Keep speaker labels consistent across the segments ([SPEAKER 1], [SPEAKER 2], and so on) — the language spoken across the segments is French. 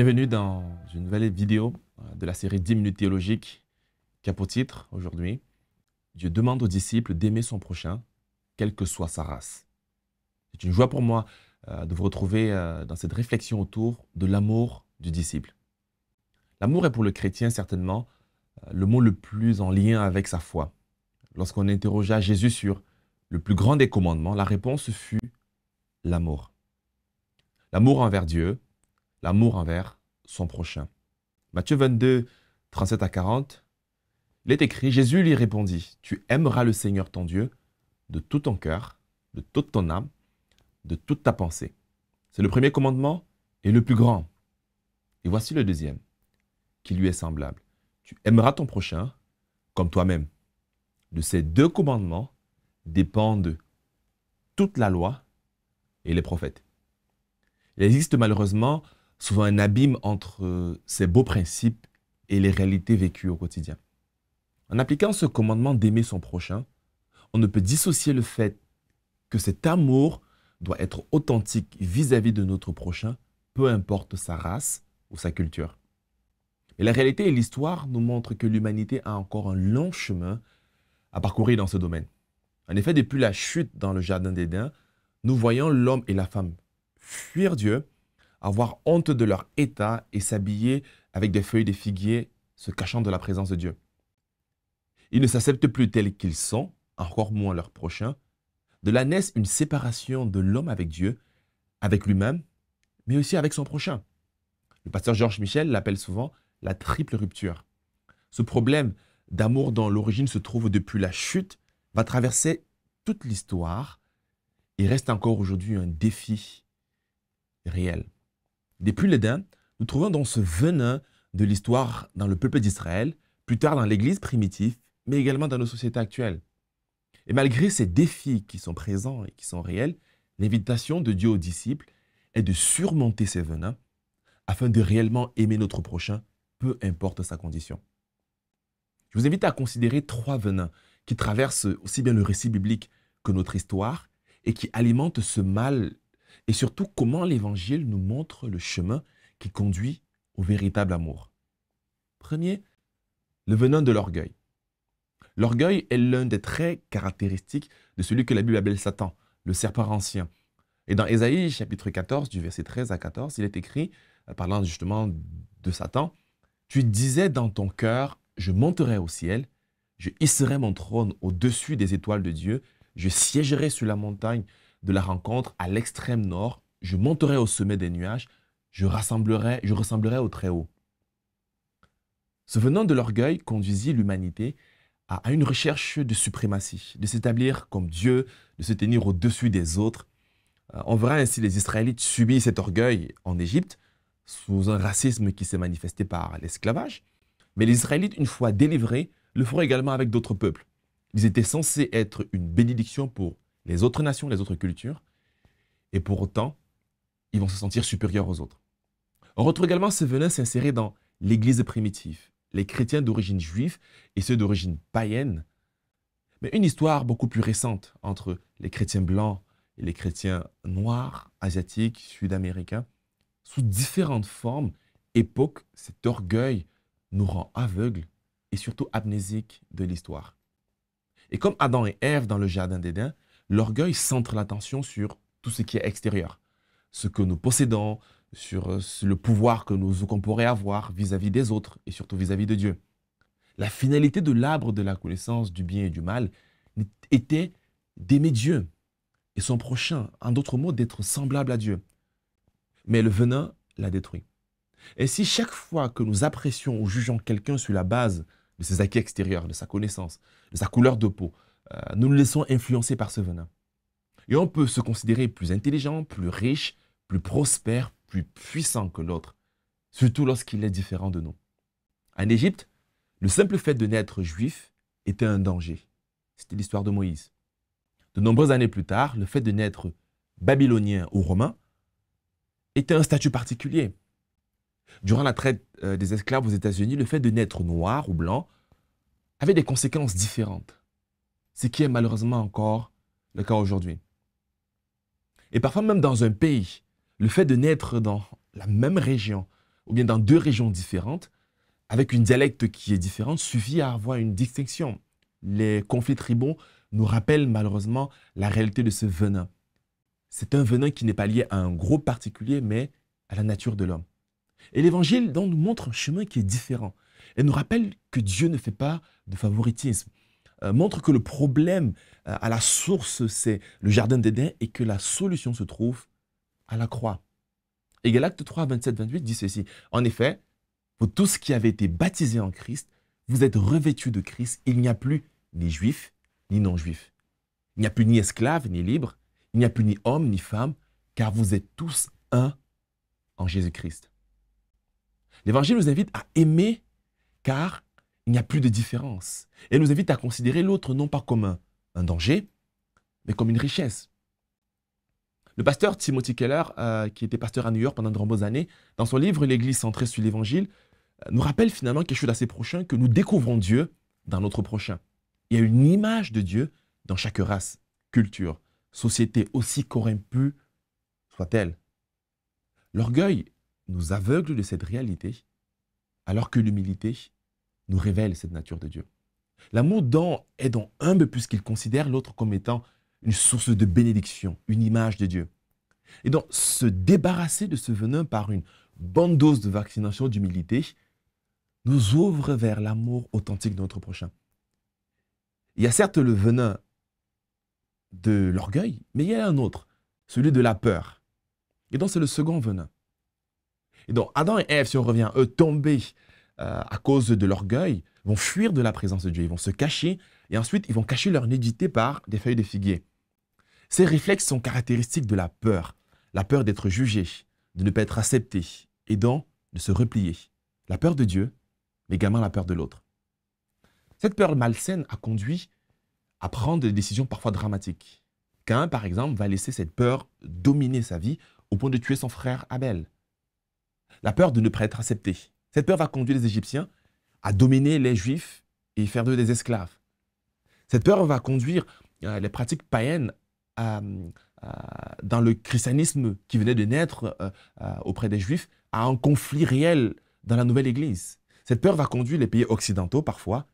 [SPEAKER 1] Bienvenue dans une nouvelle vidéo de la série 10 minutes théologiques qui a pour titre aujourd'hui « Dieu demande aux disciples d'aimer son prochain, quelle que soit sa race ». C'est une joie pour moi de vous retrouver dans cette réflexion autour de l'amour du disciple. L'amour est pour le chrétien certainement le mot le plus en lien avec sa foi. Lorsqu'on interrogea Jésus sur le plus grand des commandements, la réponse fut l'amour. L'amour envers Dieu, l'amour envers son prochain. Matthieu 22, 37 à 40, il est écrit, Jésus lui répondit, « Tu aimeras le Seigneur ton Dieu de tout ton cœur, de toute ton âme, de toute ta pensée. » C'est le premier commandement et le plus grand. Et voici le deuxième, qui lui est semblable. « Tu aimeras ton prochain comme toi-même. » De ces deux commandements dépendent toute la loi et les prophètes. Il existe malheureusement souvent un abîme entre ces beaux principes et les réalités vécues au quotidien. En appliquant ce commandement d'aimer son prochain, on ne peut dissocier le fait que cet amour doit être authentique vis-à-vis de notre prochain, peu importe sa race ou sa culture. Et la réalité et l'histoire nous montrent que l'humanité a encore un long chemin à parcourir dans ce domaine. En effet, depuis la chute dans le jardin d'Éden, nous voyons l'homme et la femme fuir Dieu, avoir honte de leur état et s'habiller avec des feuilles de figuier, se cachant de la présence de Dieu. Ils ne s'acceptent plus tels qu'ils sont, encore moins leur prochain. De là naît une séparation de l'homme avec Dieu, avec lui-même, mais aussi avec son prochain. Le pasteur Georges Michel l'appelle souvent la triple rupture. Ce problème d'amour dont l'origine se trouve depuis la chute va traverser toute l'histoire et reste encore aujourd'hui un défi réel. Depuis l'Éden, nous trouvons dans ce venin de l'histoire dans le peuple d'Israël, plus tard dans l'Église primitive, mais également dans nos sociétés actuelles. Et malgré ces défis qui sont présents et qui sont réels, l'invitation de Dieu aux disciples est de surmonter ces venins afin de réellement aimer notre prochain, peu importe sa condition. Je vous invite à considérer 3 venins qui traversent aussi bien le récit biblique que notre histoire et qui alimentent ce mal et surtout comment l'Évangile nous montre le chemin qui conduit au véritable amour. Premier, le venin de l'orgueil. L'orgueil est l'un des traits caractéristiques de celui que la Bible appelle Satan, le serpent ancien. Et dans Ésaïe, chapitre 14, du verset 13 à 14, il est écrit, parlant justement de Satan, « Tu disais dans ton cœur, je monterai au ciel, je hisserai mon trône au-dessus des étoiles de Dieu, je siégerai sur la montagne de la rencontre à l'extrême nord, je monterai au sommet des nuages, je ressemblerai au Très-Haut. » Ce venant de l'orgueil conduisit l'humanité à une recherche de suprématie, de s'établir comme Dieu, de se tenir au-dessus des autres. On verra ainsi les Israélites subir cet orgueil en Égypte, sous un racisme qui s'est manifesté par l'esclavage. Mais les Israélites, une fois délivrés, le feront également avec d'autres peuples. Ils étaient censés être une bénédiction pour les autres nations, les autres cultures, et pour autant, ils vont se sentir supérieurs aux autres. On retrouve également ce venin s'insérer dans l'Église primitive, les chrétiens d'origine juive et ceux d'origine païenne, mais une histoire beaucoup plus récente entre les chrétiens blancs et les chrétiens noirs, asiatiques, sud-américains. Sous différentes formes, époques, cet orgueil nous rend aveugles et surtout amnésiques de l'histoire. Et comme Adam et Ève dans le jardin d'Éden, l'orgueil centre l'attention sur tout ce qui est extérieur, ce que nous possédons, sur le pouvoir qu'on pourrait avoir vis-à-vis des autres et surtout vis-à-vis de Dieu. La finalité de l'arbre de la connaissance du bien et du mal était d'aimer Dieu et son prochain, en d'autres mots, d'être semblable à Dieu. Mais le venin l'a détruit. Et si chaque fois que nous apprécions ou jugeons quelqu'un sur la base de ses acquis extérieurs, de sa connaissance, de sa couleur de peau, nous nous laissons influencer par ce venin. Et on peut se considérer plus intelligent, plus riche, plus prospère, plus puissant que l'autre, surtout lorsqu'il est différent de nous. En Égypte, le simple fait de naître juif était un danger. C'était l'histoire de Moïse. De nombreuses années plus tard, le fait de naître babylonien ou romain était un statut particulier. Durant la traite des esclaves aux États-Unis, le fait de naître noir ou blanc avait des conséquences différentes, ce qui est malheureusement encore le cas aujourd'hui. Et parfois même dans un pays, le fait de naître dans la même région, ou bien dans deux régions différentes, avec une dialecte qui est différente, suffit à avoir une distinction. Les conflits tribaux nous rappellent malheureusement la réalité de ce venin. C'est un venin qui n'est pas lié à un groupe particulier, mais à la nature de l'homme. Et l'Évangile donc, nous montre un chemin qui est différent. Et nous rappelle que Dieu ne fait pas de favoritisme. Montre que le problème à la source, c'est le jardin d'Éden et que la solution se trouve à la croix. Et Galates 3, 27, 28 dit ceci. En effet, vous tous qui avez été baptisés en Christ, vous êtes revêtus de Christ. Il n'y a plus ni juif, ni non-juif. Il n'y a plus ni esclave, ni libre. Il n'y a plus ni homme, ni femme, car vous êtes tous un en Jésus-Christ. L'Évangile nous invite à aimer, car il n'y a plus de différence. Et nous invite à considérer l'autre non pas comme un danger, mais comme une richesse. Le pasteur Timothy Keller, qui était pasteur à New York pendant de nombreuses années, dans son livre « L'Église centrée sur l'Évangile », nous rappelle finalement quelque chose d'assez prochain, que nous découvrons Dieu dans notre prochain. Il y a une image de Dieu dans chaque race, culture, société, aussi corrompue soit-elle. L'orgueil nous aveugle de cette réalité, alors que l'humilité nous révèle cette nature de Dieu. L'amour est donc humble puisqu'il considère l'autre comme étant une source de bénédiction, une image de Dieu. Et donc, se débarrasser de ce venin par une bonne dose de vaccination d'humilité nous ouvre vers l'amour authentique de notre prochain. Il y a certes le venin de l'orgueil, mais il y a un autre, celui de la peur. Et donc, c'est le second venin. Et donc, Adam et Ève, si on revient, eux, tombés à cause de l'orgueil, vont fuir de la présence de Dieu. Ils vont se cacher et ensuite, ils vont cacher leur nudité par des feuilles de figuier. Ces réflexes sont caractéristiques de la peur d'être jugé, de ne pas être accepté et donc de se replier. La peur de Dieu, mais également la peur de l'autre. Cette peur malsaine a conduit à prendre des décisions parfois dramatiques. Caïn, par exemple, va laisser cette peur dominer sa vie au point de tuer son frère Abel. La peur de ne pas être accepté. Cette peur va conduire les Égyptiens à dominer les Juifs et faire d'eux des esclaves. Cette peur va conduire les pratiques païennes dans le christianisme qui venait de naître auprès des Juifs à un conflit réel dans la nouvelle Église. Cette peur va conduire les pays occidentaux parfois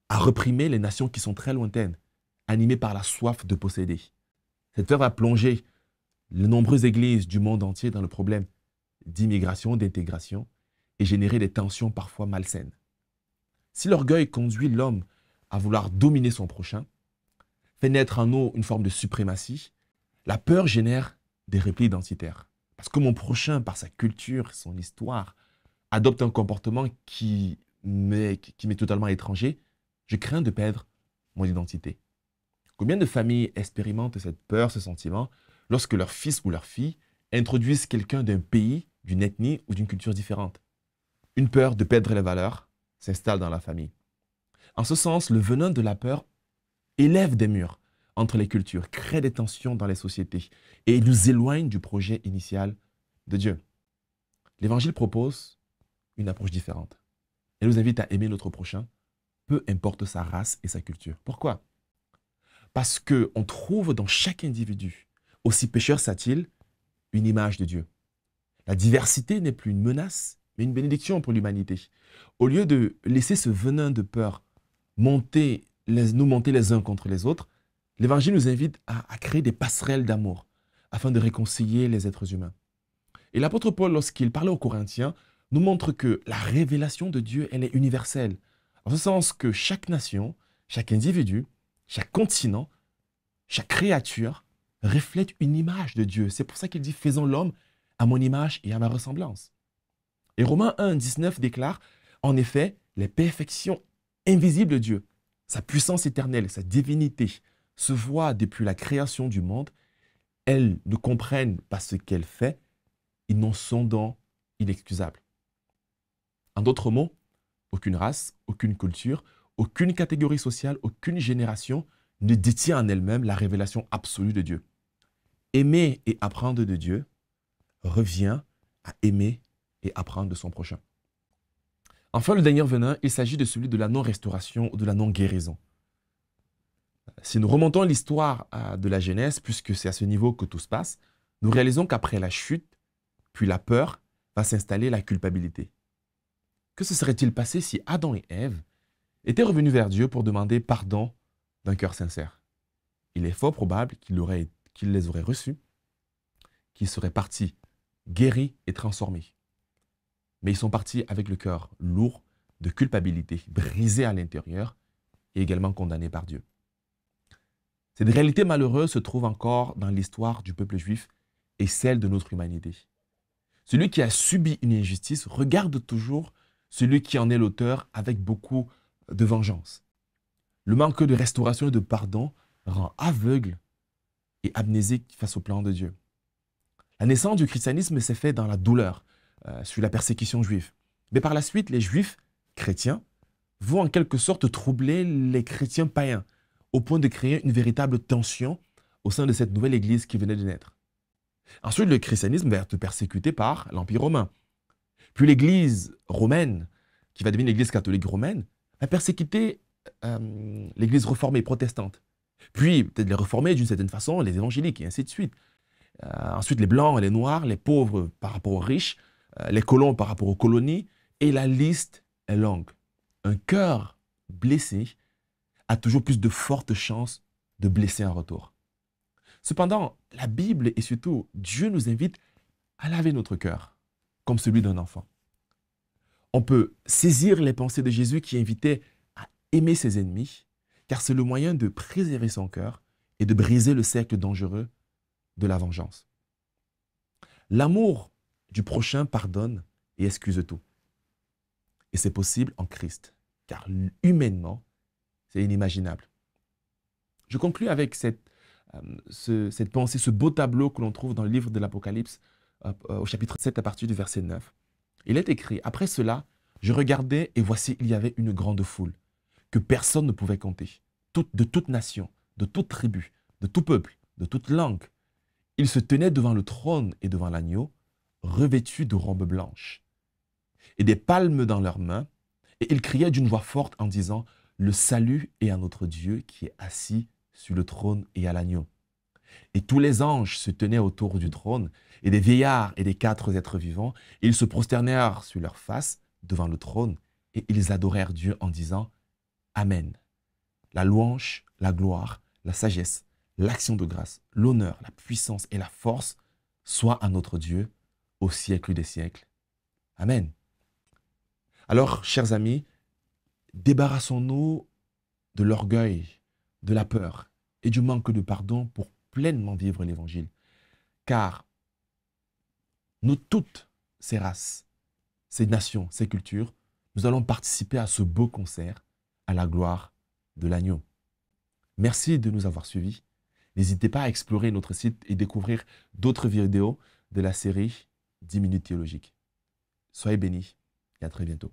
[SPEAKER 1] à reprimer les nations qui sont très lointaines, animées par la soif de posséder. Cette peur va plonger les nombreuses églises du monde entier dans le problème d'immigration, d'intégration et générer des tensions parfois malsaines. Si l'orgueil conduit l'homme à vouloir dominer son prochain, fait naître en nous une forme de suprématie, la peur génère des replis identitaires. Parce que mon prochain, par sa culture, son histoire, adopte un comportement qui m'est totalement étranger, je crains de perdre mon identité. Combien de familles expérimentent cette peur, ce sentiment, lorsque leur fils ou leur fille introduisent quelqu'un d'un pays, d'une ethnie ou d'une culture différente? Une peur de perdre les valeurs s'installe dans la famille. En ce sens, le venin de la peur élève des murs entre les cultures, crée des tensions dans les sociétés et nous éloigne du projet initial de Dieu. L'Évangile propose une approche différente. Elle nous invite à aimer notre prochain, peu importe sa race et sa culture. Pourquoi? Parce qu'on trouve dans chaque individu, aussi pécheur soit-il, une image de Dieu. La diversité n'est plus une menace, mais une bénédiction pour l'humanité. Au lieu de laisser ce venin de peur nous monter les uns contre les autres, l'Évangile nous invite à créer des passerelles d'amour afin de réconcilier les êtres humains. Et l'apôtre Paul, lorsqu'il parlait aux Corinthiens, nous montre que la révélation de Dieu, elle est universelle. En ce sens que chaque nation, chaque individu, chaque continent, chaque créature reflète une image de Dieu. C'est pour ça qu'il dit « Faisons l'homme à mon image et à ma ressemblance ». Et Romains 1, 19 déclare « En effet, les perfections invisibles de Dieu, sa puissance éternelle, sa divinité, se voient depuis la création du monde. Elles ne comprennent pas ce qu'elle fait. Ils n'en sont donc inexcusables. » En d'autres mots, aucune race, aucune culture, aucune catégorie sociale, aucune génération ne détient en elle-même la révélation absolue de Dieu. Aimer et apprendre de Dieu revient à aimer et apprendre de son prochain. Enfin, le dernier venin, il s'agit de celui de la non-restauration ou de la non-guérison. Si nous remontons l'histoire de la Genèse, puisque c'est à ce niveau que tout se passe, nous réalisons qu'après la chute, puis la peur, va s'installer la culpabilité. Que se serait-il passé si Adam et Ève étaient revenus vers Dieu pour demander pardon d'un cœur sincère? Il est fort probable qu'ils les auraient reçus, qu'ils seraient partis guéris et transformés. Mais ils sont partis avec le cœur lourd de culpabilité, brisé à l'intérieur et également condamnés par Dieu. Cette réalité malheureuse se trouve encore dans l'histoire du peuple juif et celle de notre humanité. Celui qui a subi une injustice regarde toujours celui qui en est l'auteur avec beaucoup de vengeance. Le manque de restauration et de pardon rend aveugle et amnésique face au plan de Dieu. La naissance du christianisme s'est faite dans la douleur, sur la persécution juive. Mais par la suite, les juifs chrétiens vont en quelque sorte troubler les chrétiens païens, au point de créer une véritable tension au sein de cette nouvelle église qui venait de naître. Ensuite, le christianisme va être persécuté par l'Empire romain. Puis l'église romaine, qui va devenir l'église catholique romaine, va persécuter l'église réformée protestante. Puis, peut-être les réformés d'une certaine façon, les évangéliques, et ainsi de suite. Ensuite, les blancs, les noirs, les pauvres par rapport aux riches, les colons par rapport aux colonies, et la liste est longue. Un cœur blessé a toujours plus de fortes chances de blesser en retour. Cependant, la Bible et surtout Dieu nous invite à laver notre cœur, comme celui d'un enfant. On peut saisir les pensées de Jésus qui invitait à aimer ses ennemis, car c'est le moyen de préserver son cœur et de briser le cercle dangereux de la vengeance. L'amour du prochain pardonne et excuse tout. Et c'est possible en Christ, car humainement, c'est inimaginable. Je conclus avec cette pensée, ce beau tableau que l'on trouve dans le livre de l'Apocalypse, au chapitre 7, à partir du verset 9. Il est écrit: « Après cela, je regardais et voici, il y avait une grande foule, que personne ne pouvait compter, de toute nation, de toute tribu, de tout peuple, de toute langue. Ils se tenaient devant le trône et devant l'agneau, revêtus de robes blanches, et des palmes dans leurs mains, et ils criaient d'une voix forte en disant: « Le salut est à notre Dieu qui est assis sur le trône et à l'agneau. » Et tous les anges se tenaient autour du trône, et des vieillards et des 4 êtres vivants, et ils se prosternèrent sur leur face devant le trône, et ils adorèrent Dieu en disant: « Amen. La louange, la gloire, la sagesse, l'action de grâce, l'honneur, la puissance et la force soient à notre Dieu au siècle des siècles. Amen. » Alors, chers amis, débarrassons-nous de l'orgueil, de la peur et du manque de pardon pour pleinement vivre l'Évangile. Car toutes ces races, ces nations, ces cultures, nous allons participer à ce beau concert à la gloire de l'agneau. Merci de nous avoir suivis. N'hésitez pas à explorer notre site et découvrir d'autres vidéos de la série 10 minutes théologiques. Soyez bénis et à très bientôt.